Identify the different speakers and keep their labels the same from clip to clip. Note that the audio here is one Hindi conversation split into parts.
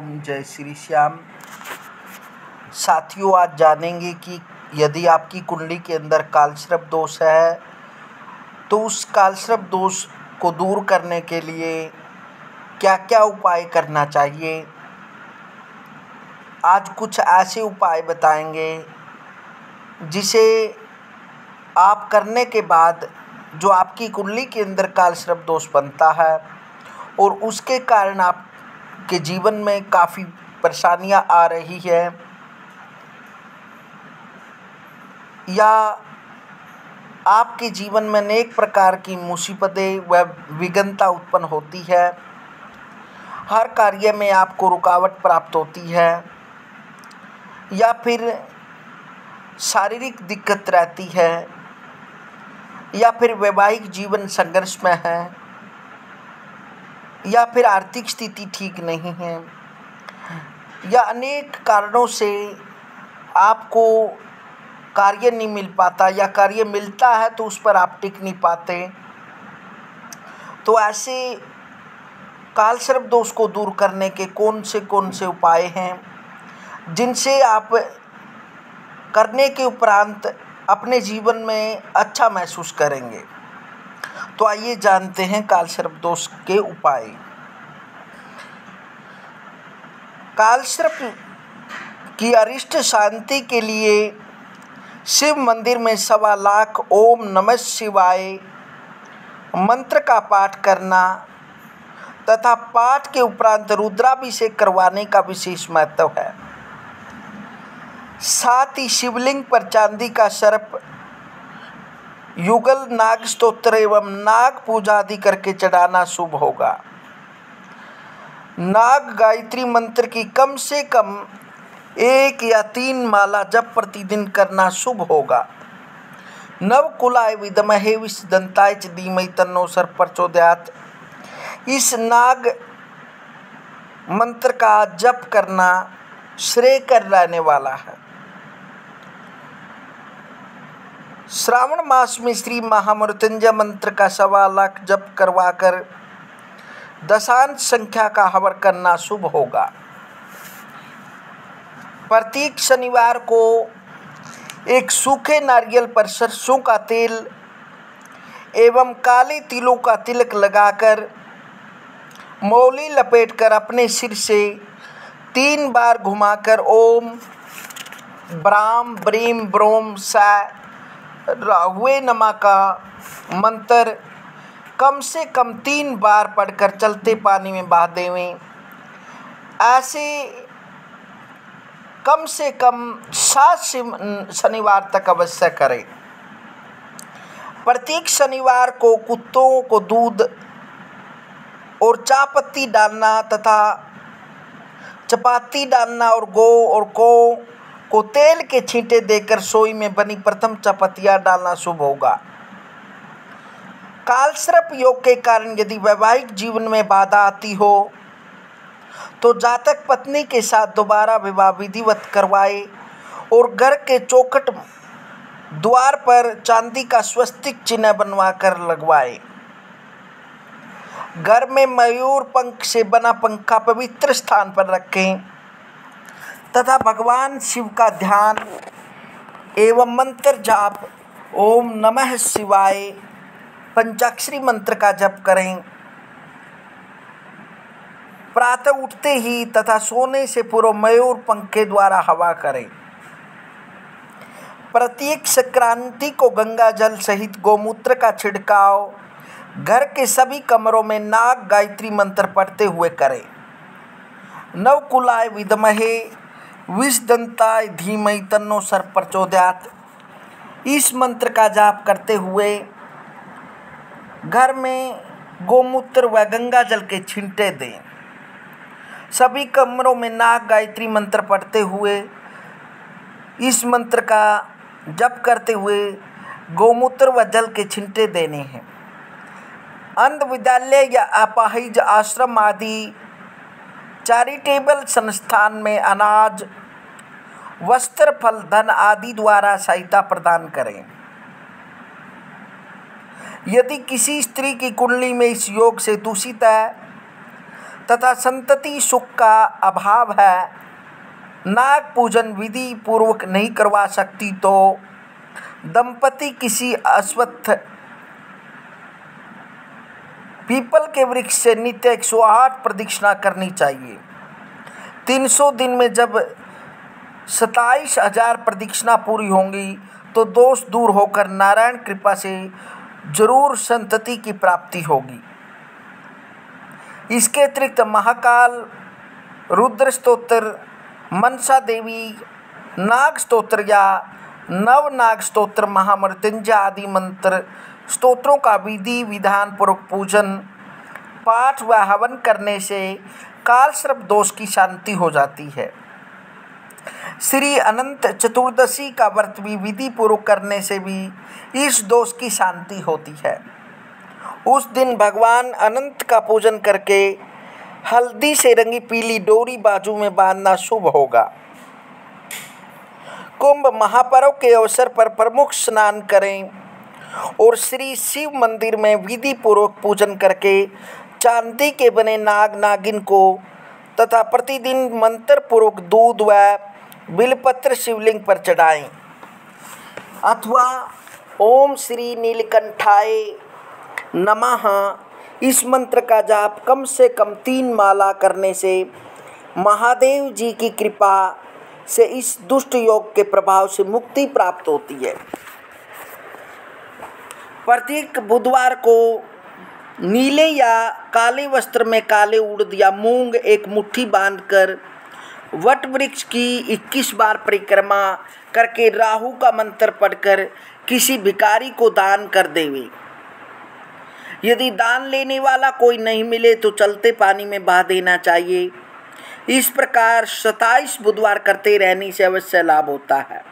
Speaker 1: ओम जय श्री श्याम। साथियों, आज जानेंगे कि यदि आपकी कुंडली के अंदर कालसर्प दोष है तो उस कालसर्प दोष को दूर करने के लिए क्या क्या उपाय करना चाहिए। आज कुछ ऐसे उपाय बताएंगे जिसे आप करने के बाद जो आपकी कुंडली के अंदर कालसर्प दोष बनता है और उसके कारण आपके जीवन में काफ़ी परेशानियां आ रही है या आपके जीवन में अनेक प्रकार की मुसीबतें व विघ्नता उत्पन्न होती है, हर कार्य में आपको रुकावट प्राप्त होती है या फिर शारीरिक दिक्कत रहती है या फिर वैवाहिक जीवन संघर्ष में है या फिर आर्थिक स्थिति ठीक नहीं है या अनेक कारणों से आपको कार्य नहीं मिल पाता या कार्य मिलता है तो उस पर आप टिक नहीं पाते, तो ऐसे कालसर्प दोष को दूर करने के कौन से उपाय हैं जिनसे आप करने के उपरांत अपने जीवन में अच्छा महसूस करेंगे। तो आइए जानते हैं कालसर्प दोष के उपाय। कालसर्प की अरिष्ट शांति के लिए शिव मंदिर में 1.25 लाख ओम नमः शिवाय मंत्र का पाठ करना तथा पाठ के उपरांत रुद्राभिषेक करवाने का विशेष महत्व है। साथ ही शिवलिंग पर चांदी का सर्प, युगल, नाग स्तोत्र एवं नाग पूजा आदि करके चढ़ाना शुभ होगा। नाग गायत्री मंत्र की कम से कम 1 या 3 माला जप प्रतिदिन करना शुभ होगा। नवकुलाय विद्महे विषदंताय च धीमहि तन्नो सर्प प्रचोदयात्। इस नाग मंत्र का जप करना श्रेयकर रहने वाला है। श्रावण मास में श्री महामृत्युंजय मंत्र का 1.25 लाख जप करवाकर दशांश संख्या का हवन करना शुभ होगा। प्रत्येक शनिवार को एक सूखे नारियल पर सरसों का तेल एवं काले तिलों का तिलक लगाकर मौली लपेटकर अपने सिर से 3 बार घुमाकर ओम ब्राम ब्रीम ब्रोम सा राहुए नमः का मंत्र कम से कम 3 बार पढ़कर चलते पानी में बहा देवें। ऐसे कम से कम 7 शनिवार तक अवश्य करें। प्रत्येक शनिवार को कुत्तों को दूध और चाय पत्ती डालना तथा चपाती डालना और गौ को तेल के छींटे देकर सोई में बनी प्रथम चपतियाँ डालना शुभ होगा। कालसर्प योग के कारण यदि वैवाहिक जीवन में बाधा आती हो तो जातक पत्नी के साथ दोबारा विवाह विधिवत करवाए और घर के चौखट द्वार पर चांदी का स्वस्तिक चिन्ह बनवा कर लगवाए। घर में मयूर पंख से बना पंखा पवित्र स्थान पर रखें तथा भगवान शिव का ध्यान एवं मंत्र जाप ओम नमः शिवाय पंचाक्षरी मंत्र का जप करें। प्रातः उठते ही तथा सोने से पूर्व मयूर पंख के द्वारा हवा करें। प्रत्येक संक्रांति को गंगा जल सहित गोमूत्र का छिड़काव घर के सभी कमरों में नाग गायत्री मंत्र पढ़ते हुए करें। नवकुलाय विद्महे विषदंताय धीमहि तन्नो सर्प प्रचोदयात्। इस मंत्र का जाप करते हुए घर में गोमूत्र व गंगा जल के छींटे दें। सभी कमरों में नाग गायत्री मंत्र पढ़ते हुए इस मंत्र का जप करते हुए गोमूत्र व जल के छींटे देने हैं। अंध विद्यालय या अपाहिज आश्रम आदि चैरिटेबल संस्थान में अनाज, वस्त्र, फल, धन आदि द्वारा सहायता प्रदान करें। यदि किसी स्त्री की कुंडली में इस योग से दूषित है तथा संतति सुख का अभाव है, नाग पूजन विधि पूर्वक नहीं करवा सकती तो दंपति किसी अश्वत्थ पीपल के वृक्ष से नित्य 108 प्रदक्षिणा करनी चाहिए। 300 दिन में जब 27,000 प्रदक्षिणा पूरी होंगी तो दोष दूर होकर नारायण कृपा से जरूर संतति की प्राप्ति होगी। इसके अतिरिक्त महाकाल, रुद्र स्तोत्र, मनसा देवी नाग स्तोत्र या नव नाग स्तोत्र, महामृत्युंजय आदि मंत्र स्तोत्रों का विधि विधान पूर्वक पूजन पाठ व हवन करने से कालसर्प दोष की शांति हो जाती है। श्री अनंत चतुर्दशी का व्रत भी विधि पूर्वक करने से भी इस दोष की शांति होती है। उस दिन भगवान अनंत का पूजन करके हल्दी से रंगी पीली डोरी बाजू में बांधना शुभ होगा। कुंभ महापर्व के अवसर पर प्रमुख स्नान करें और श्री शिव मंदिर में विधि पूर्वक पूजन करके चांदी के बने नाग नागिन को तथा प्रतिदिन मंत्र पूर्वक दूध व बिलपत्र शिवलिंग पर चढ़ाएं अथवा ओम श्री नीलकंठाय नमः इस मंत्र का जाप कम से कम 3 माला करने से महादेव जी की कृपा से इस दुष्ट योग के प्रभाव से मुक्ति प्राप्त होती है। प्रत्येक बुधवार को नीले या काले वस्त्र में काले उड़द या मूंग एक मुट्ठी बांधकर वट वृक्ष की 21 बार परिक्रमा करके राहु का मंत्र पढ़कर किसी भिखारी को दान कर देवे। यदि दान लेने वाला कोई नहीं मिले तो चलते पानी में बहा देना चाहिए। इस प्रकार 27 बुधवार करते रहने से अवश्य लाभ होता है।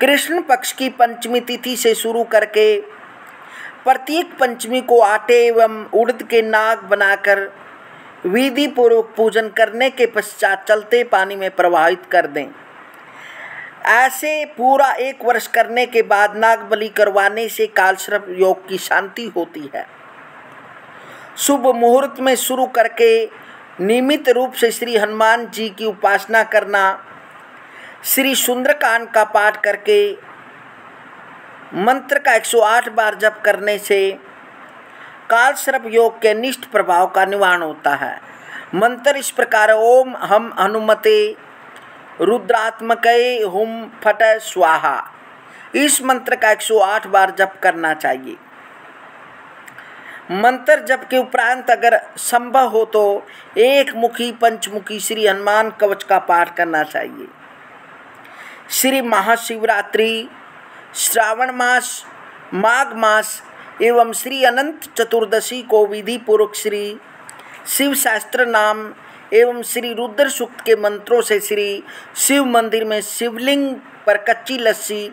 Speaker 1: कृष्ण पक्ष की पंचमी तिथि से शुरू करके प्रत्येक पंचमी को आटे एवं उड़द के नाग बनाकर विधि पूर्वक पूजन करने के पश्चात चलते पानी में प्रवाहित कर दें। ऐसे पूरा 1 वर्ष करने के बाद नाग बलि करवाने से कालसर्प योग की शांति होती है। शुभ मुहूर्त में शुरू करके नियमित रूप से श्री हनुमान जी की उपासना करना, श्री सुंदरकांड का पाठ करके मंत्र का 108 बार जप करने से कालसर्प योग के अनिष्ट प्रभाव का निवारण होता है। मंत्र इस प्रकार: ओम हम हनुमते रुद्रात्मकये हुम फट स्वाहा। इस मंत्र का 108 बार जप करना चाहिए। मंत्र जप के उपरांत अगर संभव हो तो एक मुखी पंचमुखी श्री हनुमान कवच का पाठ करना चाहिए। श्री महाशिवरात्रि, श्रावण मास, माघ मास एवं श्री अनंत चतुर्दशी को विधि पूर्वक श्री शिव शास्त्र नाम एवं श्री रुद्र सूक्त के मंत्रों से श्री शिव मंदिर में शिवलिंग पर कच्ची लस्सी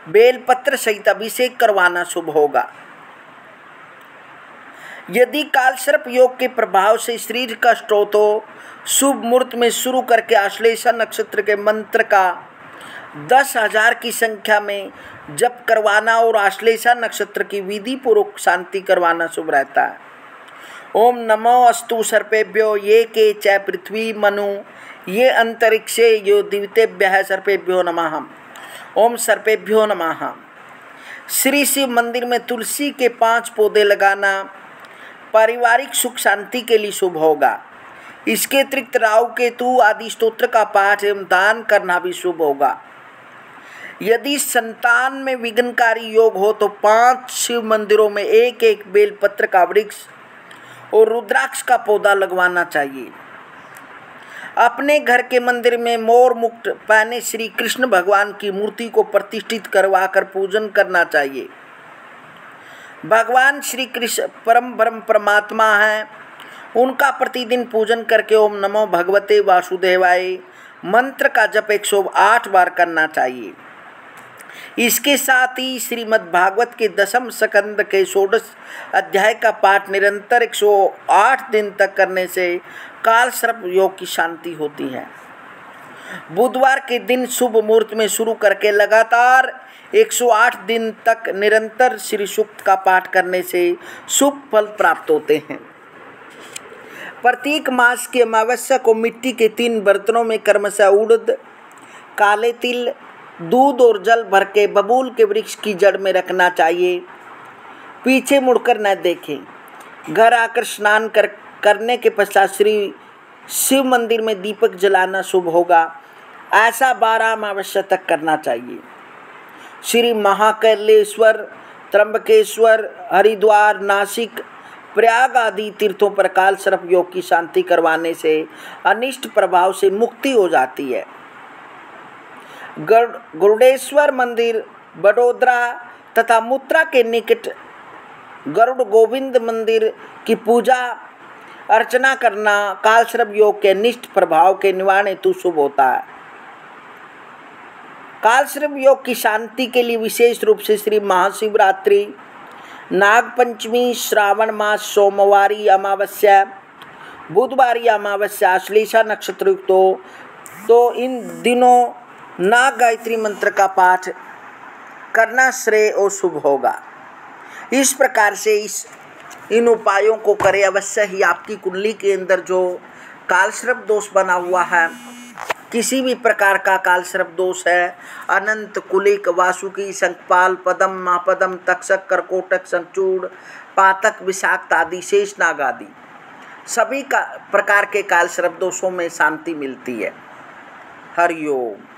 Speaker 1: बेलपत्र सहित अभिषेक करवाना शुभ होगा। यदि कालसर्प योग के प्रभाव से शरीर कष्ट हो तो शुभ मुहूर्त में शुरू करके आश्लेषा नक्षत्र के मंत्र का 10,000 की संख्या में जप करवाना और आश्लेषा नक्षत्र की विधि पूर्वक शांति करवाना शुभ रहता है। ओम नमो अस्तु सर्पेभ्यो ये के च पृथ्वी मनु ये अंतरिक्षे यो दिव्यतेभ्यः सर्पेभ्यो नमः। ओम सर्पेभ्यो नमः। श्री शिव मंदिर में तुलसी के 5 पौधे लगाना पारिवारिक सुख शांति के लिए शुभ होगा। इसके अतिरिक्त राहु केतु आदि स्तोत्र का पाठ एवं दान करना भी शुभ होगा। यदि संतान में विघ्नकारी योग हो तो 5 शिव मंदिरों में एक एक बेलपत्र का वृक्ष और रुद्राक्ष का पौधा लगवाना चाहिए। अपने घर के मंदिर में मोर मुकुट पहने श्री कृष्ण भगवान की मूर्ति को प्रतिष्ठित करवाकर पूजन करना चाहिए। भगवान श्री कृष्ण परम ब्रह्म परमात्मा हैं, उनका प्रतिदिन पूजन करके ओम नमो भगवते वासुदेवाय मंत्र का जप 108 बार करना चाहिए। इसके साथ ही श्रीमद् भागवत के 10वें स्कंद के 16 अध्याय का पाठ निरंतर 108 दिन तक करने से कालसर्प योग की शांति होती है। बुधवार के दिन शुभ मुहूर्त में शुरू करके लगातार 108 दिन तक निरंतर श्री सूक्त का पाठ करने से शुभ फल प्राप्त होते हैं। प्रत्येक मास की अमावस्या को मिट्टी के 3 बर्तनों में क्रमशः उड़द, काले तिल, दूध और जल भर के बबूल के वृक्ष की जड़ में रखना चाहिए। पीछे मुड़कर न देखें। घर आकर स्नान करने के पश्चात श्री शिव मंदिर में दीपक जलाना शुभ होगा। ऐसा 12 अमावस्या तक करना चाहिए। श्री महाकालेश्वर, त्र्यंबकेश्वर, हरिद्वार, नासिक, प्रयाग आदि तीर्थों पर काल सर्प योग की शांति करवाने से अनिष्ट प्रभाव से मुक्ति हो जाती है। गरुड़ेश्वर मंदिर, बड़ोदरा तथा मुत्रा के निकट गरुड़ गोविंद मंदिर की पूजा अर्चना करना काल सर्प योग के अनिष्ट प्रभाव के निवारण हेतु शुभ होता है। काल सर्प योग की शांति के लिए विशेष रूप से श्री महाशिवरात्रि, नागपंचमी, श्रावण मास, सोमवारी अमावस्या, बुधवारी अमावस्या, आश्लेषा नक्षत्र युक्त हो तो इन दिनों नाग गायत्री मंत्र का पाठ करना श्रेय और शुभ होगा। इस प्रकार से इन उपायों को करें, अवश्य ही आपकी कुंडली के अंदर जो कालसर्प दोष बना हुआ है, किसी भी प्रकार का कालसर्प दोष है, अनंत, कुलिक, वासुकी, शंखपाल, पदम, महापदम, तक्षक, करकोटक, शंखचूड़, पातक, विषाक्त आदि, शेषनाग आदि सभी का प्रकार के कालसर्प दोषों में शांति मिलती है। हरि ओम।